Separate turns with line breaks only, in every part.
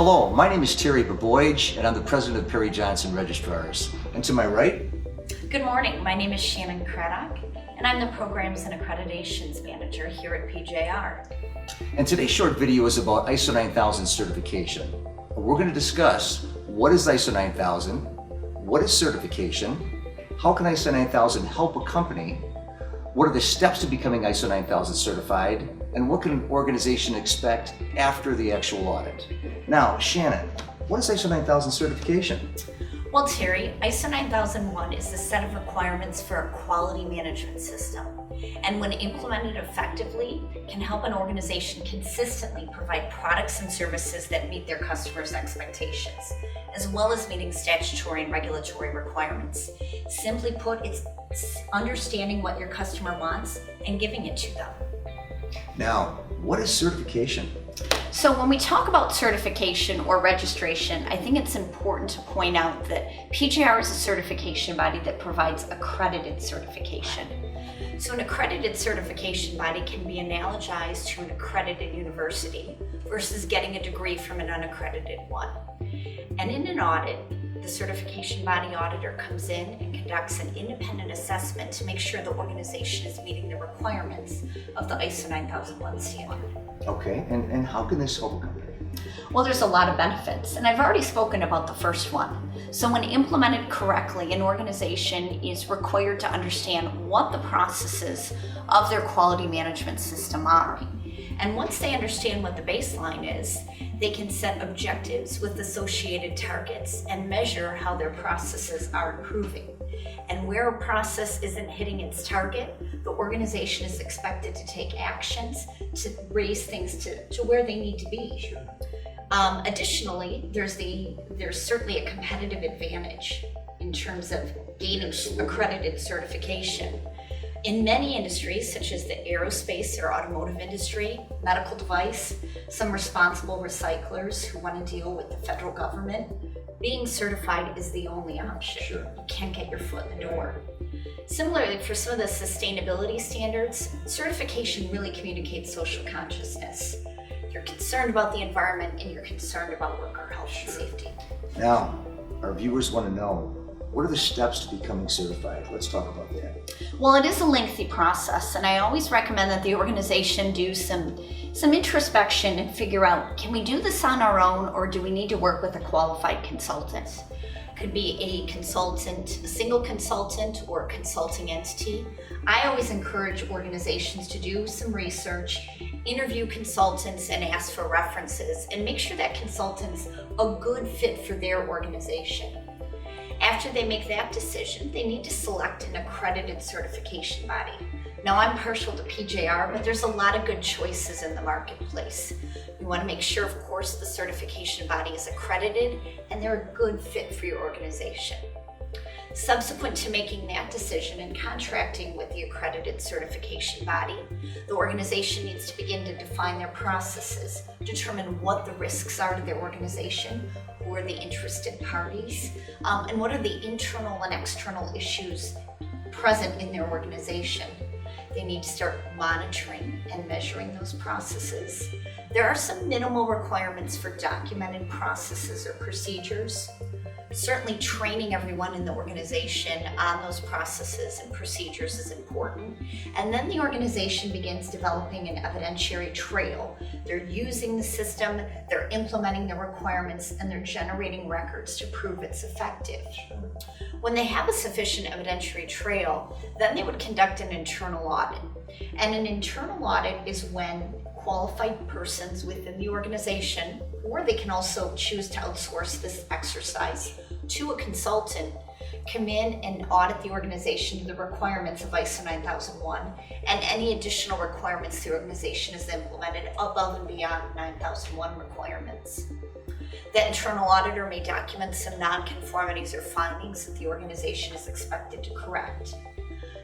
Hello, my name is Terry Boboige, and I'm the president of Perry Johnson Registrars. And to my right?
Good morning, my name is Shannon Craddock, and I'm the Programs and Accreditations Manager here at PJR.
And today's short video is about ISO 9000 certification. We're going to discuss what is ISO 9000, what is certification, how can ISO 9000 help a company, what are the steps to becoming ISO 9000 certified, and what can an organization expect after the actual audit. Now, Shannon, what is ISO 9000 certification?
Well, Terry, ISO 9001 is a set of requirements for a quality management system, and when implemented effectively, can help an organization consistently provide products and services that meet their customers' expectations, as well as meeting statutory and regulatory requirements. Simply put, it's understanding what your customer wants and giving it to them.
Now, what is certification?
So when we talk about certification or registration, I think it's important to point out that PJR is a certification body that provides accredited certification. So an accredited certification body can be analogized to an accredited university versus getting a degree from an unaccredited one. And in an audit, the certification body auditor comes in and conducts an independent assessment to make sure the organization is meeting the requirements of the ISO 9001 standard.
Okay, and how can this help a company?
Well, there's a lot of benefits, and I've already spoken about the first one. So when implemented correctly, an organization is required to understand what the processes of their quality management system are. And once they understand what the baseline is, they can set objectives with associated targets and measure how their processes are improving. And where a process isn't hitting its target, the organization is expected to take actions to raise things to where they need to be.
Sure.
Additionally, there's certainly a competitive advantage in terms of gaining accredited certification. In many industries, such as the aerospace or automotive industry, medical device, some responsible recyclers who want to deal with the federal government, being certified is the only option.
Sure.
You can't get your foot in the door. Similarly, for some of the sustainability standards, certification really communicates social consciousness. You're concerned about the environment and you're concerned about worker health and safety.
Now, our viewers want to know, what are the steps to becoming certified? Let's talk about that.
Well, it is a lengthy process, and I always recommend that the organization do some introspection and figure out, can we do this on our own, or do we need to work with a qualified consultant? Could be a consultant, a single consultant, or a consulting entity. I always encourage organizations to do some research, interview consultants, and ask for references, and make sure that consultant's a good fit for their organization. After they make that decision, they need to select an accredited certification body. Now, I'm partial to PJR, but there's a lot of good choices in the marketplace. You want to make sure, of course, the certification body is accredited and they're a good fit for your organization. Subsequent to making that decision and contracting with the accredited certification body, the organization needs to begin to define their processes, determine what the risks are to their organization, who are the interested parties, and what are the internal and external issues present in their organization. They need to start monitoring and measuring those processes. There are some minimal requirements for documented processes or procedures. Certainly training everyone in the organization on those processes and procedures is important. And then the organization begins developing an evidentiary trail. They're using the system, they're implementing the requirements, and they're generating records to prove it's effective. When they have a sufficient evidentiary trail, then they would conduct an internal audit. And an internal audit is when qualified persons within the organization, or they can also choose to outsource this exercise to a consultant, come in and audit the organization to the requirements of ISO 9001 and any additional requirements the organization has implemented above and beyond 9001 requirements. The internal auditor may document some nonconformities or findings that the organization is expected to correct.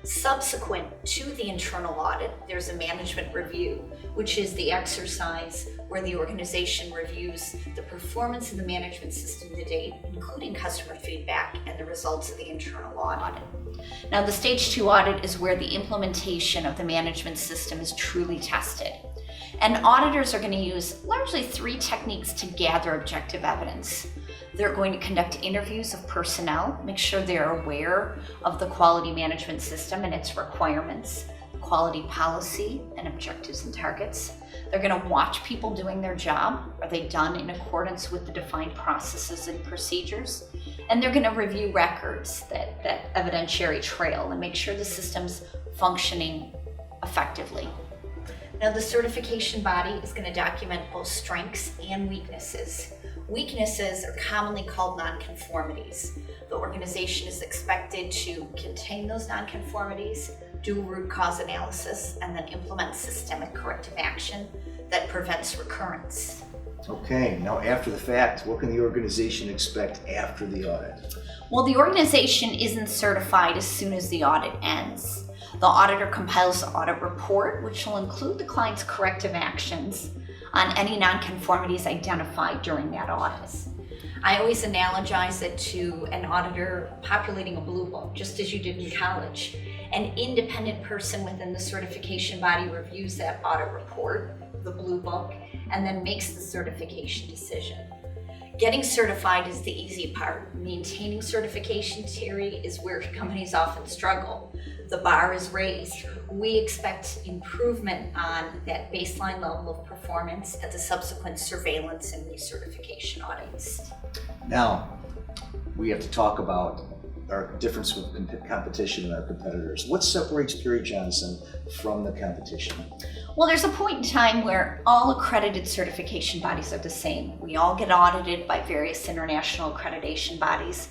Subsequent to the internal audit, there's a management review, which is the exercise where the organization reviews the performance of the management system to date, including customer feedback and the results of the internal audit. Now, the stage 2 audit is where the implementation of the management system is truly tested. And auditors are going to use largely 3 techniques to gather objective evidence. They're going to conduct interviews of personnel, make sure they're aware of the quality management system and its requirements, quality policy and objectives and targets. They're going to watch people doing their job. Are they done in accordance with the defined processes and procedures? And they're going to review records, that evidentiary trail, and make sure the system's functioning effectively. Now, the certification body is going to document both strengths and weaknesses. Weaknesses are commonly called nonconformities. The organization is expected to contain those nonconformities, do a root cause analysis, and then implement systemic corrective action that prevents recurrence.
Okay, now after the fact, what can the organization expect after the audit?
Well, the organization isn't certified as soon as the audit ends. The auditor compiles the audit report, which will include the client's corrective actions on any nonconformities identified during that audit. I always analogize it to an auditor populating a blue book, just as you did in college. An independent person within the certification body reviews that audit report, the blue book, and then makes the certification decision. Getting certified is the easy part. Maintaining certification, Terry, is where companies often struggle. The bar is raised. We expect improvement on that baseline level of performance at the subsequent surveillance and recertification audits.
Now, we have to talk about our difference with competition and our competitors. What separates Perry Johnson from the competition?
Well, there's a point in time where all accredited certification bodies are the same. We all get audited by various international accreditation bodies.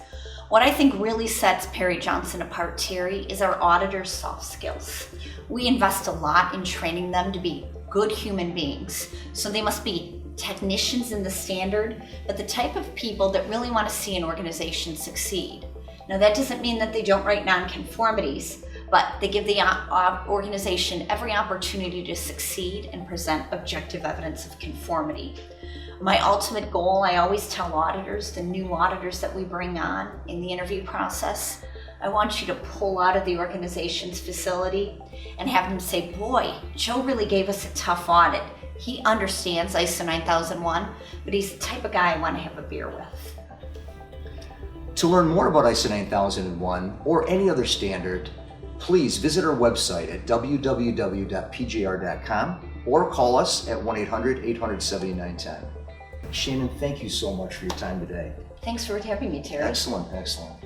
What I think really sets Perry Johnson apart, Terry, is our auditors' soft skills. We invest a lot in training them to be good human beings. So they must be technicians in the standard, but the type of people that really want to see an organization succeed. Now, that doesn't mean that they don't write nonconformities, but they give the organization every opportunity to succeed and present objective evidence of conformity. My ultimate goal, I always tell auditors, the new auditors that we bring on in the interview process, I want you to pull out of the organization's facility and have them say, boy, Joe really gave us a tough audit. He understands ISO 9001, but he's the type of guy I want to have a beer with.
To learn more about ISO 9001 or any other standard, please visit our website at www.pjr.com or call us at 1-800-800-7910. Shannon, thank you so much for your time today.
Thanks for having me, Terry.
Excellent, excellent.